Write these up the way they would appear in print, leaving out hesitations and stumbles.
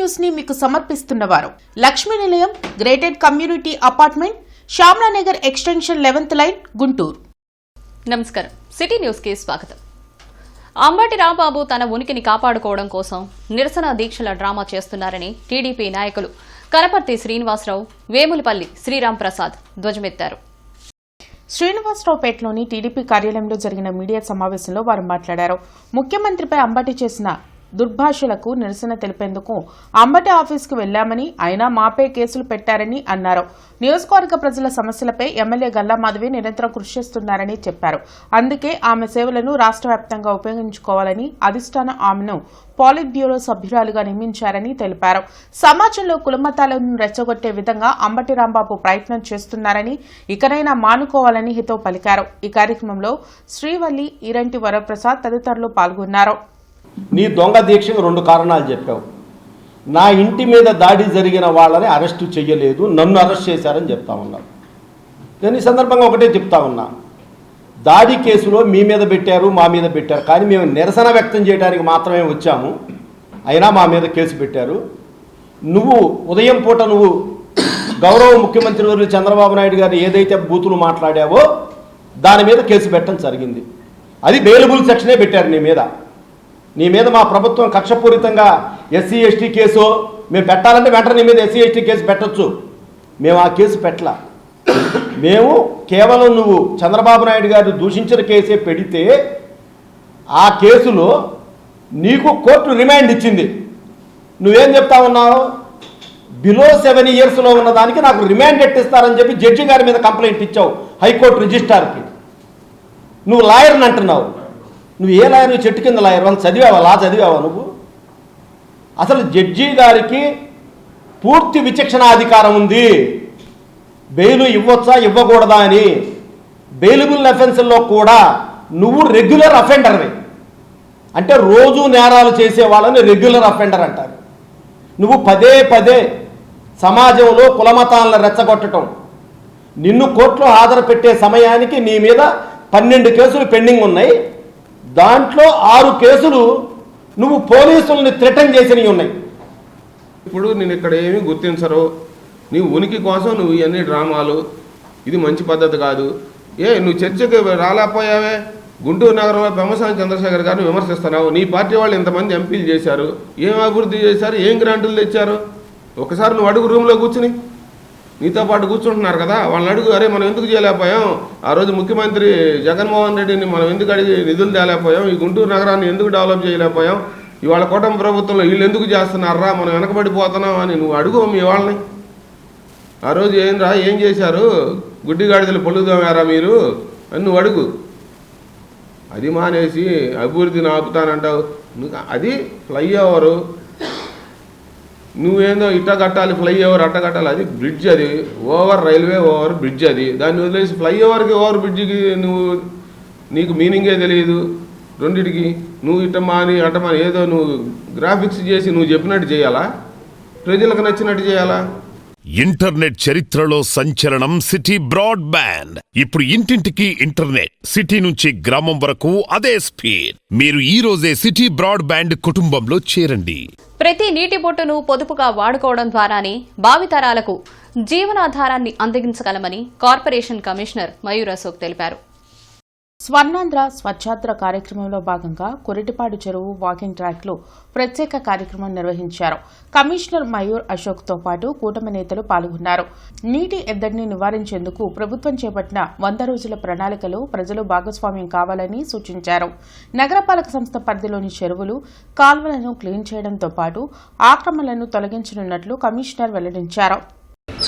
News ని మీకు సమర్పిస్తున్నవారు Lakshmi Nilayam gated community apartment Shyamalanagar extension 11th line Guntur. నమస్కారం. సిటీ న్యూస్ కి స్వాగతం. అంబటి రాంబాబు తన ఉనికిని కాపాడుకోవడం కోసం నిరసన దీక్షల డ్రామా చేస్తున్నారని టీడీపీ నాయకులు కనపర్తి శ్రీనివాసరావు, వేములపల్లి శ్రీరామ్ ప్రసాద్ ధ్వజమెత్తారు. శ్రీనివాసరావుపేటలోని టీడీపీ కార్యాలయంలో జరిగిన మీడియా సమావేశంలో వారు మాట్లాడారు. ముఖ్యమంత్రిపై అంబటి చేసిన దుర్భాషలకు నిరసన తెలిపేందుకు అంబటి ఆఫీసుకు వెళ్లామని, అయినా మాపై కేసులు పెట్టారని అన్నారు. నియోజకవర్గ ప్రజల సమస్యలపై ఎమ్మెల్యే గల్లా మాధవి నిరంతరం కృషి చేస్తున్నారని చెప్పారు. అందుకే ఆమె సేవలను రాష్ట్ర వ్యాప్తంగా ఉపయోగించుకోవాలని అధిష్టానం ఆమెను పాలిట్ బ్యూరో సభ్యురాలుగా నియమించారని తెలిపారు. సమాజంలో కులమతాలను రెచ్చగొట్టే విధంగా అంబటి రాంబాబు ప్రయత్నం చేస్తున్నారని, ఇకనైనా మానుకోవాలని హితవు పలికారు. ఈ కార్యక్రమంలో శ్రీవల్లి, ఈరంటి వరప్రసాద్ తదితరులు పాల్గొన్నారు. నీ దొంగ దీక్షకు 2 కారణాలు చెప్పావు. నా ఇంటి మీద దాడి జరిగిన వాళ్ళని అరెస్టు చేయలేదు, నన్ను అరెస్ట్ చేశారని చెప్తా ఉన్నావు. నేను ఈ సందర్భంగా ఒకటే చెప్తా ఉన్నా, దాడి కేసులో మీ మీద పెట్టారు, మా మీద పెట్టారు, కానీ మేము నిరసన వ్యక్తం చేయడానికి మాత్రమే వచ్చాము, అయినా మా మీద కేసు పెట్టారు. నువ్వు ఉదయం పూట నువ్వు గౌరవ ముఖ్యమంత్రి వర్యులు చంద్రబాబు నాయుడు గారు ఏదైతే బూతులు మాట్లాడావో దాని మీద కేసు పెట్టడం జరిగింది. అది బెయిలబుల్ సెక్షనే పెట్టారు నీ మీద మా ప్రభుత్వం కక్షపూరితంగా ఎస్సీ ఎస్టీ కేసు మేము పెట్టాలంటే వెంటనే నీ మీద ఎస్సీ ఎస్టీ కేసు పెట్టచ్చు. మేము ఆ కేసు పెట్టలా. మేము కేవలం నువ్వు చంద్రబాబు నాయుడు గారు దూషించిన కేసే పెడితే ఆ కేసులో నీకు కోర్టు రిమాండ్ ఇచ్చింది. నువ్వేం చెప్తా ఉన్నావు? బిలో 7 yearsలో ఉన్న దానికి నాకు రిమాండ్ ఎట్టిస్తారని చెప్పి జడ్జి గారి మీద కంప్లైంట్ ఇచ్చావు హైకోర్టు రిజిస్ట్రార్కి. నువ్వు లాయర్ని అంటున్నావు. నువ్వు ఏ లాయర్? చెట్టు కింద లాయర్. వాళ్ళు చదివావా? లా చదివావా నువ్వు? అసలు జడ్జి గారికి పూర్తి విచక్షణాధికారం ఉంది, బెయిల్ ఇవ్వచ్చా ఇవ్వకూడదా అని. బెయిలబుల్ అఫెన్స్లో కూడా నువ్వు రెగ్యులర్ అఫెండర్వి. అంటే రోజు నేరాలు చేసే వాళ్ళని రెగ్యులర్ అఫెండర్ అంటారు. నువ్వు పదే సమాజంలో కులమతాలను రెచ్చగొట్టడం, నిన్ను కోర్టులో హాజరు పెట్టే సమయానికి నీ మీద 12 కేసులు పెండింగ్ ఉన్నాయి. దాంట్లో 6 కేసులు నువ్వు పోలీసుల్ని థ్రెటన్ చేసినవి ఉన్నాయి. ఇప్పుడు నేను ఇక్కడ ఏమీ గుర్తించరు. నీ ఉనికి కోసం నువ్వు ఇవన్నీ డ్రామాలు, ఇది మంచి పద్ధతి కాదు. నువ్వు చర్చకి రాలేకపోయావే? గుంటూరు నగరంలో పెమ్మసాని చంద్రశేఖర్ గారిని విమర్శిస్తున్నావు. నీ పార్టీ వాళ్ళు ఇంతమంది ఎంపీలు చేశారు, ఏం అభివృద్ధి చేశారు, ఏం గ్రాంటులు తెచ్చారు? ఒకసారి నువ్వు అడుగు రూమ్లో కూర్చుని, నీతో పాటు కూర్చుంటున్నారు కదా, వాళ్ళని అడుగు, అరే మనం ఎందుకు చేయలేకపోయాం, ఆ రోజు ముఖ్యమంత్రి జగన్మోహన్ రెడ్డిని మనం ఎందుకు అడిగి నిధులు తేలేకపోయాం, ఈ గుంటూరు నగరాన్ని ఎందుకు డెవలప్ చేయలేకపోయాం, ఇవాళ కూటమి ప్రభుత్వంలో వీళ్ళు ఎందుకు చేస్తున్నారా, మనం వెనకబడిపోతున్నాం అని నువ్వు అడుగు మీ వాళ్ళని. ఆ రోజు ఏంద్రా ఏం చేశారు, గుడ్డిగాడిదలు పొల్లుదామారా మీరు అని నువ్వు అడుగు. అది మానేసి అభివృద్ధిని ఆపుతానంటావు. అది ఫ్లైఓవరు, నువ్వేందో ఇట్ట కట్టాలి, ఫ్లైఓవర్ అట్ట కట్టాలి, అది బ్రిడ్జ్, అది ఓవర్ రైల్వే ఓవర్ బ్రిడ్జ్. అది దాన్ని వదిలేసి ఫ్లైఓవర్కి ఓవర్ బ్రిడ్జికి నీకు మీనింగే తెలియదు. రెండిటికి నువ్వు ఇట్ట మాని అట్ట మాని ఏదో నువ్వు గ్రాఫిక్స్ చేసి నువ్వు చెప్పినట్టు చేయాలా, ప్రజలకు నచ్చినట్టు చేయాలా? ఇంటర్నెట్ చరిత్రలో సంచలనం సిటీ బ్రాడ్బ్యాండ్. ఇప్పుడు ఇంటింటికి ఇంటర్నెట్, సిటీ నుంచి గ్రామం వరకు అదే స్పీడ్. మీరు ఈ రోజే సిటీ బ్రాడ్బ్యాండ్ కుటుంబంలో చేరండి. ప్రతి నీటి బొట్టును పొదుపుగా వాడుకోవడం ద్వారానే భావితరాలకు జీవనాధారాన్ని అందించగలమని కార్పొరేషన్ కమిషనర్ మయూర్ అశోక్ తెలిపారు. స్వర్ణాంధ్ర స్వచ్ఛాంధ్ర కార్యక్రమంలో భాగంగా కొరిటిపాడు చెరువు వాకింగ్ ట్రాక్లో ప్రత్యేక కార్యక్రమం నిర్వహించారు. కమిషనర్ మయూర్ అశోక్ తో పాటు కూటమి నేతలు పాల్గొన్నారు. నీటి ఎద్దడిని నివారించేందుకు ప్రభుత్వం చేపట్టిన 100 రోజుల ప్రణాళికలో ప్రజలు భాగస్వామ్యం కావాలని సూచించారు. నగరపాలక సంస్థ పరిధిలోని చెరువులు, కాల్వలను క్లీన్ చేయడంతో పాటు ఆక్రమణలను తొలగించనున్నట్లు కమిషనర్ వెల్లడించారు.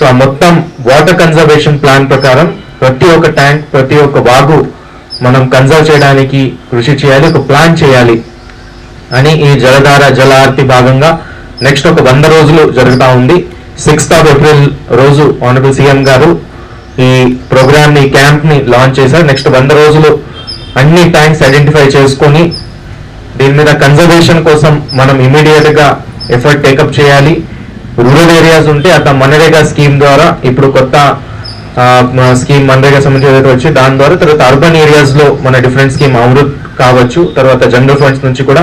సో మొత్తం వాటర్ కన్జర్వేషన్ ప్లాన్ ప్రకారం ప్రతి ఒక్క ట్యాంక్, ప్రతి ఒక్క వాగు మనం కన్జర్వ్ చేయడానికి కృషి చేయాలి, ఒక ప్లాన్ చేయాలి అని ఈ జలధార జల ఆర్తి భాగంగా నెక్స్ట్ ఒక 100 రోజులు జరుగుతూ ఉంది. 6th April రోజు ఆనరబుల్ సీఎం గారు ఈ ప్రోగ్రామ్ ని, క్యాంప్ ని లాంచ్ చేశారు. నెక్స్ట్ 100 రోజులు అన్ని ట్యాంక్స్ ఐడెంటిఫై చేసుకొని దీని మీద కన్జర్వేషన్ కోసం మనం ఇమీడియట్ గా ఎఫర్ట్ టేకప్ చేయాలి. రూరల్ ఏరియాస్ ఉంటే అట్లా మనరేగా స్కీమ్ ద్వారా ఇప్పుడు కొత్త స్కీమ్ మనరేగా సంబంధించి వచ్చి దాని ద్వారా తర్వాత అర్బన్ ఏరియాస్ లో మన డిఫరెంట్ స్కీమ్ అమృత్ కావచ్చు, తర్వాత జనరల్ ఫండ్స్ నుంచి కూడా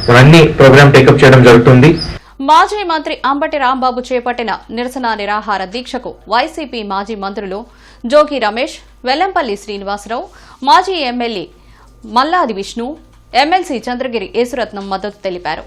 మన అన్ని ప్రోగ్రామ్ టేకప్ చేయడం జరుగుతుంది. మాజీ మంత్రి అంబటి రాంబాబు చేపట్టిన నిరసన నిరాహార దీక్షకు వైసీపీ మాజీ మంత్రులు జోగి రమేష్, వెల్లంపల్లి శ్రీనివాసరావు, మాజీ ఎమ్మెల్యే మల్లాది విష్ణు, ఎమ్మెల్సీ చంద్రగిరి యేసురత్నం మద్దతు తెలిపారు.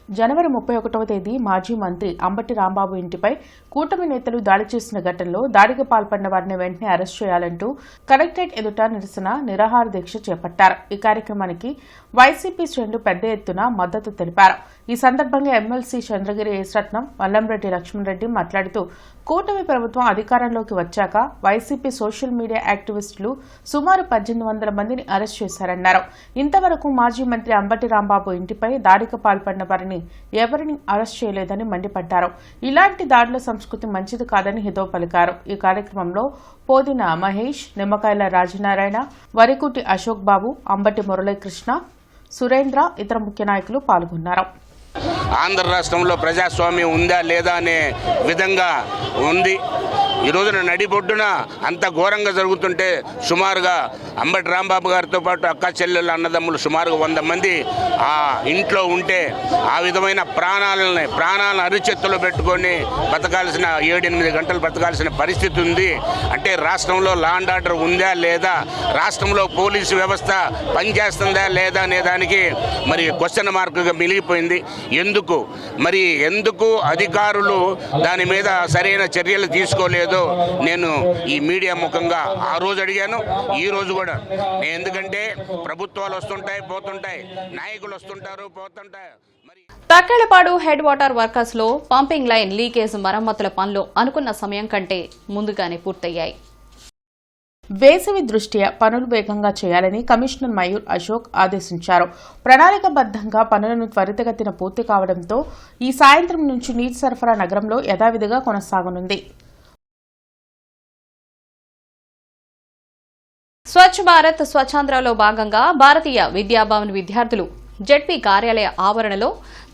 జనవరి 31వ తేదీ మాజీ మంత్రి అంబటి రాంబాబు ఇంటిపై కూటమి నేతలు దాడి చేసిన ఘటనలో దాడికి పాల్పడిన వారిని వెంటనే అరెస్ట్ చేయాలంటూ కలెక్టరేట్ ఎదుట నిరసన నిరాహార దీక్ష చేపట్టారు. ఈ కార్యక్రమానికి వైసీపీ శ్రేణులు పెద్ద ఎత్తున మద్దతు తెలిపారు. ఈ సందర్భంగా ఎమ్మెల్సీ చంద్రగిరి యేసురత్నం, వల్లంరెడ్డి లక్ష్మణరెడ్డి మాట్లాడుతూ కూటమి ప్రభుత్వం అధికారంలోకి వచ్చాక వైసీపీ సోషల్ మీడియా యాక్టివిస్టులు సుమారు 1800 మందిని అరెస్ట్ చేశారన్నారు. ఇంతవరకు మాజీ మంత్రి అంబటి రాంబాబు ఇంటిపై దాడికి పాల్పడిన వారిని ఎవరిని అరెస్ట్ చేయలేదని మండిపడ్డారు. ఇలాంటి దాడుల సంస్కృతి మంచిది కాదని హితవు పలికారు. ఈ కార్యక్రమంలో పోదిన మహేష్, నిమ్మకాయల రాజనారాయణ, వరికుటి అశోక్ బాబు, అంబటి మురళీకృష్ణ, సురేంద్ర, ఇతర ముఖ్య నాయకులు పాల్గొన్నారు. ఆంధ్ర రాష్ట్రంలో ప్రజాస్వామ్యం ఉందా లేదా అనే విధంగా ఉంది. ఈ రోజున నడిబొడ్డున అంత ఘోరంగా జరుగుతుంటే సుమారుగా అంబటి రాంబాబు గారితో పాటు అక్క చెల్లెళ్ళు అన్నదమ్ములు సుమారుగా 100 మంది ఆ ఇంట్లో ఉంటే ఆ విధమైన ప్రాణాలను అరిచేత్తులో పెట్టుకొని బతకాల్సిన 7-8 గంటలు బతకాల్సిన పరిస్థితి ఉంది. అంటే రాష్ట్రంలో లా అండ్ ఆర్డర్ ఉందా లేదా, రాష్ట్రంలో పోలీసు వ్యవస్థ పనిచేస్తుందా లేదా అనే దానికి మరి క్వశ్చన్ మార్కుగా మిగిలిపోయింది. ఎందుకు అధికారులు దాని మీద సరైన చర్యలు తీసుకోలేదు నేను ఈ మీడియా ముఖంగా ఆ రోజు అడిగాను, ఈ రోజు కూడా. ఎందుకంటే ప్రభుత్వాలు వస్తుంటాయి పోతుంటాయి, నాయకులు వస్తుంటారు పోతుంటాయి. తక్కెళ్లపాడు హెడ్ వాటర్ వర్కర్స్ లో పంపింగ్ లైన్ లీకేజ్ మరమ్మతుల పనులు అనుకున్న సమయం కంటే ముందుగానే పూర్తయ్యాయి. వేసవి దృష్ట్యా పనులు వేగంగా చేయాలని కమిషనర్ మయూర్ అశోక్ ఆదేశించారు. ప్రణాళికబద్దంగా పనులను త్వరితగతిన పూర్తి కావడంతో ఈ సాయంత్రం నుంచి నీటి సరఫరా నగరంలో యథావిధిగా కొనసాగనుంది. స్వచ్ఛ భారత్ స్వచ్ఛాంధ్రలో భాగంగా భారతీయ విద్యాభవన్ విద్యార్థులు జెడ్పీ కార్యాలయ ఆవరణలో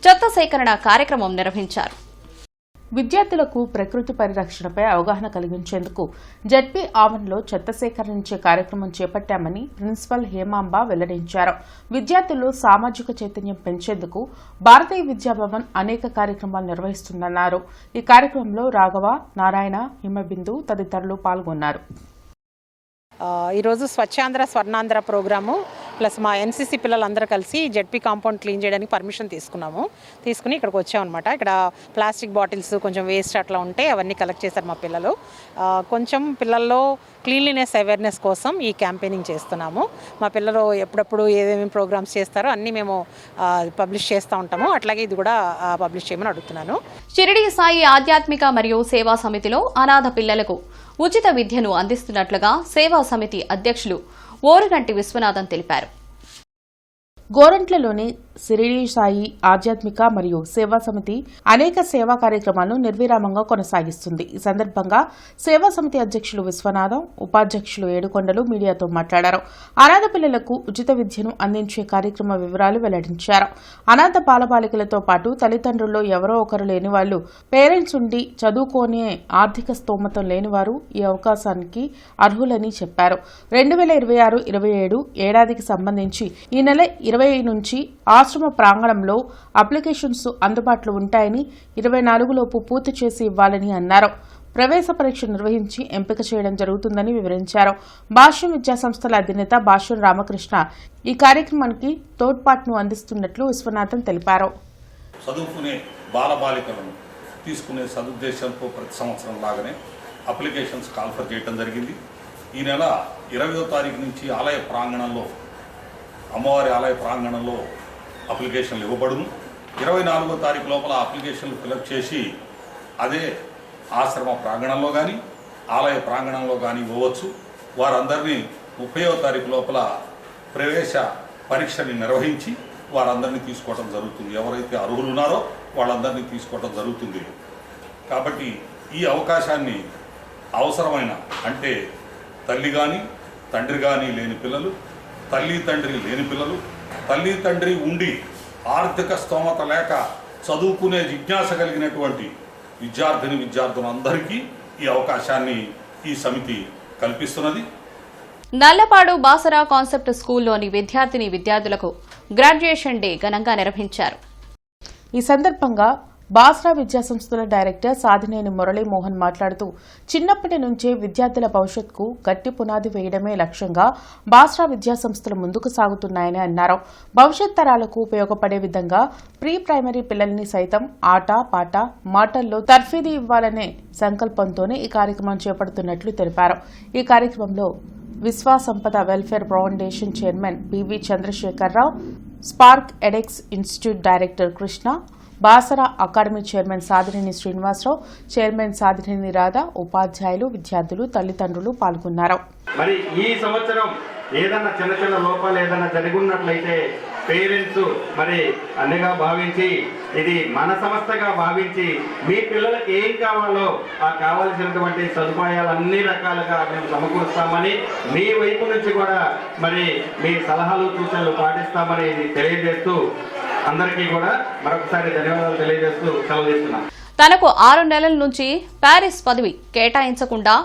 చెత్త సేకరణ కార్యక్రమం నిర్వహించారు. విద్యార్థులకు ప్రకృతి పరిరక్షణపై అవగాహన కలిగించేందుకు జెడ్పీ ఆవరణలో చెత్త సేకరించే కార్యక్రమం చేపట్టామని ప్రిన్సిపల్ హేమాంబ వెల్లడించారు. విద్యార్థుల్లో సామాజిక చైతన్యం పెంచేందుకు భారతీయ విద్యాభవన్ అనేక కార్యక్రమాలు నిర్వహిస్తుందన్నారు. ఈ కార్యక్రమంలో రాఘవ, నారాయణ, హిమబిందు తదితరులు పాల్గొన్నారు. ఈరోజు స్వచ్ఛాంధ్ర స్వర్ణాంధ్ర ప్రోగ్రాము ప్లస్ మా ఎన్సీసీ పిల్లలందరూ కలిసి జెడ్పీ కాంపౌండ్ క్లీన్ చేయడానికి పర్మిషన్ తీసుకుని ఇక్కడికి వచ్చామన్నమాట. ఇక్కడ ప్లాస్టిక్ బాటిల్స్ కొంచెం వేస్ట్ అట్లా ఉంటే అవన్నీ కలెక్ట్ చేశారు మా పిల్లలు. కొంచెం పిల్లల్లో క్లీన్లీనెస్ అవేర్నెస్ కోసం ఈ క్యాంపెయినింగ్ చేస్తున్నాము. మా పిల్లలు ఎప్పుడప్పుడు ఏమేమి ప్రోగ్రామ్స్ చేస్తారో అన్నీ మేము పబ్లిష్ చేస్తూ ఉంటాము. అట్లాగే ఇది కూడా పబ్లిష్ చేయమని అడుగుతున్నాను. షిరిడి సాయి ఆధ్యాత్మిక మరియు సేవా సమితిలో అనాథ పిల్లలకు ఉచిత విద్యను అందిస్తున్నట్లుగా సేవా సమితి అధ్యక్షులు ఓరుగంటి విశ్వనాథన్ తెలిపారు. గోరంట్లలోని షిరిడి సాయి ఆధ్యాత్మిక మరియు సేవా సమితి అనేక సేవా కార్యక్రమాలను నిర్విరామంగా కొనసాగిస్తుంది. ఈ సందర్భంగా సేవా సమితి అధ్యక్షులు విశ్వనాథం, ఉపాధ్యక్షులు ఏడుకొండలు మీడియాతో మాట్లాడారు. అనాథ పిల్లలకు ఉచిత విద్యను అందించే కార్యక్రమ వివరాలు వెల్లడించారు. అనాథ బాలబాలికలతో పాటు తల్లిదండ్రుల్లో ఎవరో ఒకరు లేని వాళ్లు, పేరెంట్స్ ఉండి చదువుకోనే ఆర్థిక స్తోమతం లేనివారు ఈ అవకాశానికి అర్హులని చెప్పారు. 2026-27 ఏడాదికి సంబంధించి ఈ నెల 20 నుంచి ఆశ్రమ ప్రాంగణంలో అప్లికేషన్స్ అందుబాటులో ఉంటాయని, 24లోపు పూర్తి చేసి ఇవ్వాలని అన్నారు. ప్రవేశ పరీక్ష నిర్వహించి ఎంపిక చేయడం జరుగుతుందని వివరించారు. భాష్యం విద్యాసంస్థల అధినేత భాష్యం రామకృష్ణ ఈ కార్యక్రమానికి తోడ్పాటును అందిస్తున్నట్లు విశ్వనాథన్ తెలిపారు. చదువుకునే బాలబాలికలను తీసుకునే సదుద్దేశంతో ప్రతి సంవత్సరం లాగానే అప్లికేషన్స్ కాల్ఫర్ చేయడం జరిగింది. ఈ నెల 20వ తారీఖు నుంచి ఆలయ ప్రాంగణంలో, అమ్మవారి ఆలయ ప్రాంగణంలో అప్లికేషన్లు ఇవ్వబడును. 24వ తారీఖు లోపల అప్లికేషన్లు ఫిలప్ చేసి అదే ఆశ్రమ ప్రాంగణంలో కానీ ఆలయ ప్రాంగణంలో కానీ ఇవ్వవచ్చు. వారందరినీ 30వ తారీఖు లోపల ప్రవేశ పరీక్షని నిర్వహించి వారందరినీ తీసుకోవడం జరుగుతుంది. ఎవరైతే అర్హులు ఉన్నారో వాళ్ళందరినీ తీసుకోవడం జరుగుతుంది. కాబట్టి ఈ అవకాశాన్ని అవసరమైన, అంటే తల్లి కానీ తండ్రి కానీ లేని పిల్లలు, తల్లి తండ్రి లేని పిల్లలు, తల్లి తండ్రి ఉండి ఆర్థిక స్తోమత లేక చదువుకునే జిజ్ఞాస కలిగినటువంటి విద్యార్థులందరికీ ఈ అవకాశాన్ని ఈ సమితి కల్పిస్తున్నది. నల్లపాడు బాసరా కాన్సెప్ట్ స్కూల్లోని విద్యార్థినులకు గ్రాడ్యుయేషన్ డే ఘనంగా నిర్వహించారు. ఈ సందర్భంగా బాస్రా విద్యాసంస్థల డైరెక్టర్ సాధినేని మురళీమోహన్ మాట్లాడుతూ చిన్నప్పటి నుంచే విద్యార్థుల భవిష్యత్తుకు గట్టి పునాది వేయడమే లక్ష్యంగా బాస్రా విద్యాసంస్థలు ముందుకు సాగుతున్నాయని అన్నారు. భవిష్యత్ తరాలకు ఉపయోగపడే విధంగా ప్రీ ప్రైమరీ పిల్లల్ని సైతం ఆట పాట మాటల్లో తర్ఫీదు ఇవ్వాలనే సంకల్పంతోనే ఈ కార్యక్రమం చేపడుతున్నట్లు తెలిపారు. ఈ కార్యక్రమంలో Vishwasampada welfare foundation chairman PV Chandrasekhararao, spark edex institute director Krishna, Basara academy chairman Sadhineni Srinivasarao, chairman Sadhineni Radha, ఉపాధ్యాయులు, విద్యార్థులు, తల్లిదండ్రులు పాల్గొన్నారు. మరి ఈ సంవత్సరం ఏదన్నా చిన్న చిన్న లోపాలు ఏదన్నా జరిగి ఉన్నట్లయితే పేరెంట్స్ మరి అన్నిగా భావించి ఇది మన సంస్థగా భావించి మీ పిల్లలకి ఏం కావాలో ఆ కావాల్సినటువంటి సదుపాయాలు అన్ని రకాలుగా మేము సమకూరుస్తామని మీ వైపు నుంచి కూడా మరి మీ సలహాలు సూచనలు పాటిస్తామని తెలియజేస్తూ అందరికీ కూడా మరొకసారి ధన్యవాదాలు తెలియజేస్తూ సెలవు తీసుకున్నాం. తనకు 6 నెలల నుంచి ప్యారిస్ పదవి కేటాయించకుండా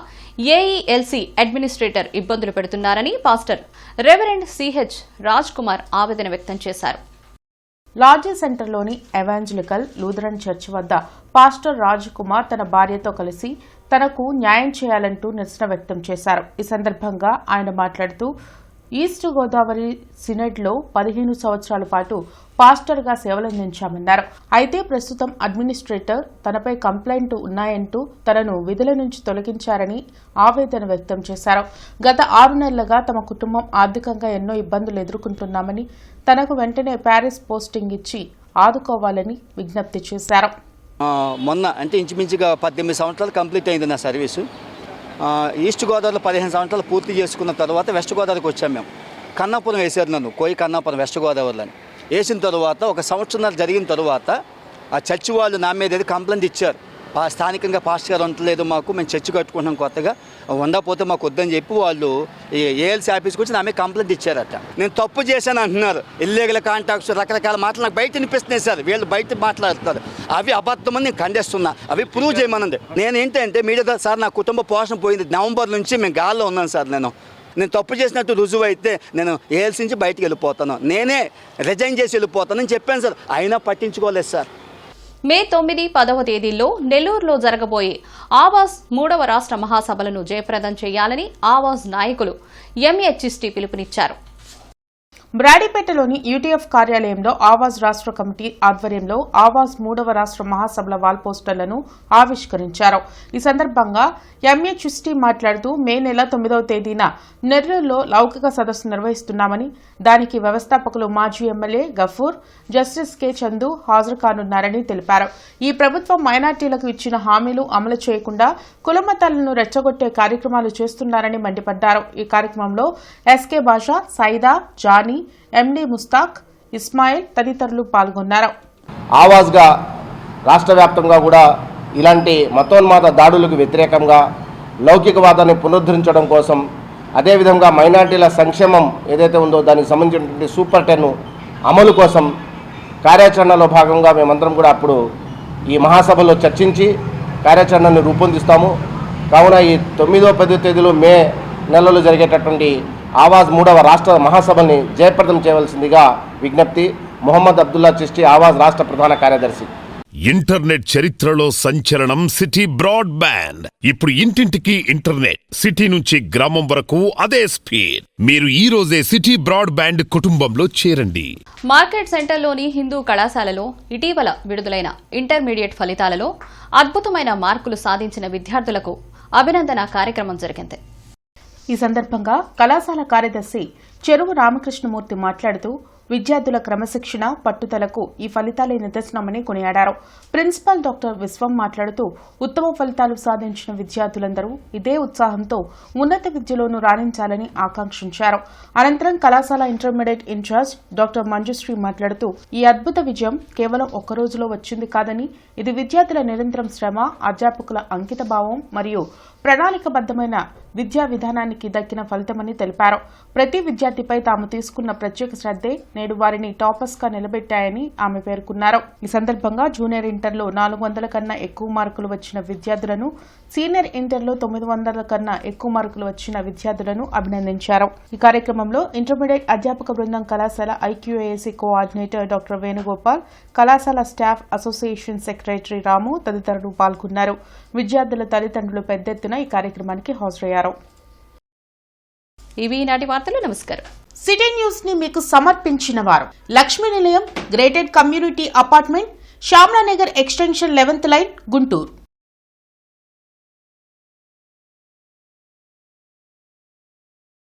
ఏఈఎల్సీ అడ్మినిస్ట్రేటర్ ఇబ్బందులు పెడుతున్నారని pastor reverend CH Raj Kumar ఆవేదన వ్యక్తం చేశారు. లాడ్జీ సెంటర్లోని ఎవాంజలికల్ లూథరన్ చర్చ్ వద్ద పాస్టర్ రాజ్ కుమార్ తన భార్యతో కలిసి తనకు న్యాయం చేయాలంటూ నిరసన వ్యక్తం చేశారు. ఈ సందర్భంగా ఆయన మాట్లాడుతూ ఈస్ట్ గోదావరి సినెడ్లో 15 సంవత్సరాల పాటు పాస్టర్గా సేవలందించామన్నారు. అయితే ప్రస్తుతం అడ్మినిస్ట్రేటర్ తనపై కంప్లైంట్ ఉన్నాయంటూ తనను విధుల నుంచి తొలగించారని ఆవేదన వ్యక్తం చేశారు. గత 6 నెలలుగా తమ కుటుంబం ఆర్థికంగా ఎన్నో ఇబ్బందులు ఎదుర్కొంటున్నామని, తనకు వెంటనే ప్యారిస్ పోస్టింగ్ ఇచ్చి ఆదుకోవాలని విజ్ఞప్తి చేశారు. మొన్న అంటే ఇంచుమించుగా 18 సంవత్సరాలు కంప్లీట్ అయింది నా సర్వీసు. ఈస్ట్ గోదావరిలో 15 సంవత్సరాలు పూర్తి చేసుకున్న తర్వాత వెస్ట్ గోదావరికి వచ్చాము మేము. కన్నాపురం వేసారు నన్ను, కోయి కన్నాపురం వెస్ట్ గోదావరిలో వేసిన తర్వాత 1 సంవత్సరం జరిగిన తర్వాత ఆ చర్చి వాళ్ళు నా మీద కంప్లైంట్ ఇచ్చారు. స్థానికంగా పాస్టర్ గారు ఉండలేదు మాకు, మేము చర్చి కట్టుకుంటున్నాం కొత్తగా, ఉండకపోతే మాకు వద్దని చెప్పి వాళ్ళు ఏఎల్సీ ఆఫీస్కి వచ్చి నా మీద కంప్లైంట్ ఇచ్చారట. నేను తప్పు చేశాను అంటున్నారు. ఇల్లీగల్ కాంటాక్ట్స్ రకరకాల మాటలు నాకు బయట వినిపిస్తున్నాయి సార్. వీళ్ళు బయట మాట్లాడుతున్నారు, అవి అబద్ధమని నేను ఖండిస్తున్నా. అవి ప్రూవ్ చేయమనండి. నేను ఏంటంటే మీడియా సార్ నా కుటుంబ పోషణ పోయింది, నవంబర్ నుంచి మేము గాల్లో ఉన్నాను సార్. నేను తప్పు చేసినట్టు రుజువు అయితే నేను ఏఎల్సీ నుంచి బయటికి వెళ్ళిపోతాను, నేనే రిజైన్ చేసి వెళ్ళిపోతానని చెప్పాను సార్. అయినా పట్టించుకోలేదు సార్. మే 9, 10వ తేదీల్లో నెల్లూరులో జరగబోయే ఆవాజ్ 3వ రాష్ట్ర మహాసభలను జయప్రదం చేయాలని ఆవాజ్ నాయకులు ఎంఏ పిలుపునిచ్చారు. బ్రాడీపేటలోని యూటీఎఫ్ కార్యాలయంలో ఆవాజ్ రాష్ట్ర కమిటీ ఆధ్వర్యంలో ఆవాజ్ 3వ రాష్ట్ర మహాసభల వాల్ పోస్టర్లను ఆవిష్కరించారు. ఈ సందర్భంగా ఎంఏ చుస్టీ మాట్లాడుతూ మే నెల 9వ తేదీన నెల్లూరులో లౌకిక సదస్సు నిర్వహిస్తున్నామని, దానికి వ్యవస్థాపకులు మాజీ MLA Gafoor, justice K Chandu హాజరు కానున్నారని తెలిపారు. ఈ ప్రభుత్వం మైనార్టీలకు ఇచ్చిన హామీలు అమలు చేయకుండా కులమతాలను రెచ్చగొట్టే కార్యక్రమాలు చేస్తున్నారని మండిపడ్డారు. ఈ కార్యక్రమంలో ఎస్కే బాషా, సైదా, జానీ, ఎండి ముస్తాక్, ఇస్మాయిల్ తదితరులు పాల్గొన్నారు. ఆవాజ్గా రాష్ట్ర వ్యాప్తంగా కూడా ఇలాంటి మతోన్మాద దాడులకు వ్యతిరేకంగా లౌకికవాదాన్ని పునరుద్ధరించడం కోసం, అదేవిధంగా మైనార్టీల సంక్షేమం ఏదైతే ఉందో దానికి సంబంధించినటువంటి సూపర్ 10 అమలు కోసం కార్యాచరణలో భాగంగా మేమందరం కూడా అప్పుడు ఈ మహాసభలో చర్చించి కార్యాచరణను రూపొందిస్తాము. కావున ఈ 9, 10 తేదీలు మే నెలలో జరిగేటటువంటి ఆవాజ్ 3వ రాష్ట్ర మహాసభని జయప్రదం చేయవలసిందిగా విజ్ఞప్తి. మొహమ్మద్ అబ్దుల్లా చిష్టి, ఆవాజ్ రాష్ట్ర ప్రధాన కార్యదర్శి. ఇంటర్నెట్ చరిత్రలో సంచలనం సిటీ బ్రాడ్బ్యాండ్. ఇప్పుడు ఇంటింటికి ఇంటర్నెట్, సిటీ నుంచి గ్రామం వరకు అదే స్పీడ్. మీరు ఈ రోజే సిటీ బ్రాడ్బ్యాండ్ కుటుంబంలో చేరండి. మార్కెట్ సెంటర్లోని హిందూ కళాశాలలో ఇటీవల విడుదలైన ఇంటర్మీడియట్ ఫలితాలలో అద్భుతమైన మార్కులు సాధించిన విద్యార్థులకు అభినందన కార్యక్రమం జరిగింది. ఈ సందర్భంగా కళాశాల కార్యదర్శి చెరువు రామకృష్ణమూర్తి మాట్లాడుతూ విద్యార్థుల క్రమశిక్షణ, పట్టుదలకు ఈ ఫలితాలే నిదర్శనమని కొనియాడారు. ప్రిన్సిపాల్ డాక్టర్ విశ్వం మాట్లాడుతూ ఉత్తమ ఫలితాలు సాధించిన విద్యార్థులందరూ ఇదే ఉత్సాహంతో ఉన్నత విద్యలోనూ రాణించాలని ఆకాంక్షించారు. అనంతరం కళాశాల ఇంటర్మీడియట్ ఇన్ఛార్జ్ డాక్టర్ మంజుశ్రీ మాట్లాడుతూ ఈ అద్భుత విజయం కేవలం ఒక్క రోజులో వచ్చింది కాదని, ఇది విద్యార్థుల నిరంతరం శ్రమ, అధ్యాపకుల అంకితభావం మరియు ప్రణాళికబద్దమైన విద్యా విధానానికి దక్కిన ఫలితమని తెలిపారు. ప్రతి విద్యార్థిపై తాము తీసుకున్న ప్రత్యేక శ్రద్ధే నేడు వారిని టాపర్స్ గా నిలబెట్టాయని ఆమె పేర్కొన్నారు. ఈ సందర్భంగా జూనియర్ ఇంటర్లో 400 కన్నా ఎక్కువ మార్కులు వచ్చిన విద్యార్థులను, సీనియర్ ఇంటర్లో 900 కన్నా ఎక్కువ మార్కులు వచ్చిన విద్యార్థులను అభినందించారు. ఈ కార్యక్రమంలో ఇంటర్మీడియట్ అధ్యాపక బృందం కళాశాల ఐక్యూఏసీ కోఆర్డినేటర్ డాక్టర్ వేణుగోపాల్, కళాశాల స్టాఫ్ అసోసియేషన్ సెక్రటరీ రాము తదితరులు పాల్గొన్నారు. విద్యార్థుల తల్లిదండ్రులు పెద్ద ఎత్తున ఈ కార్యక్రమానికి హాజరయ్యారు. ఇవి ఈనాటి వార్తలు. నమస్కారం. సిటీ న్యూస్ ని మీకు సమర్పించిన వారు Lakshmi Nilayam, gated community apartment, Shyamalanagar extension 11th line, Guntur.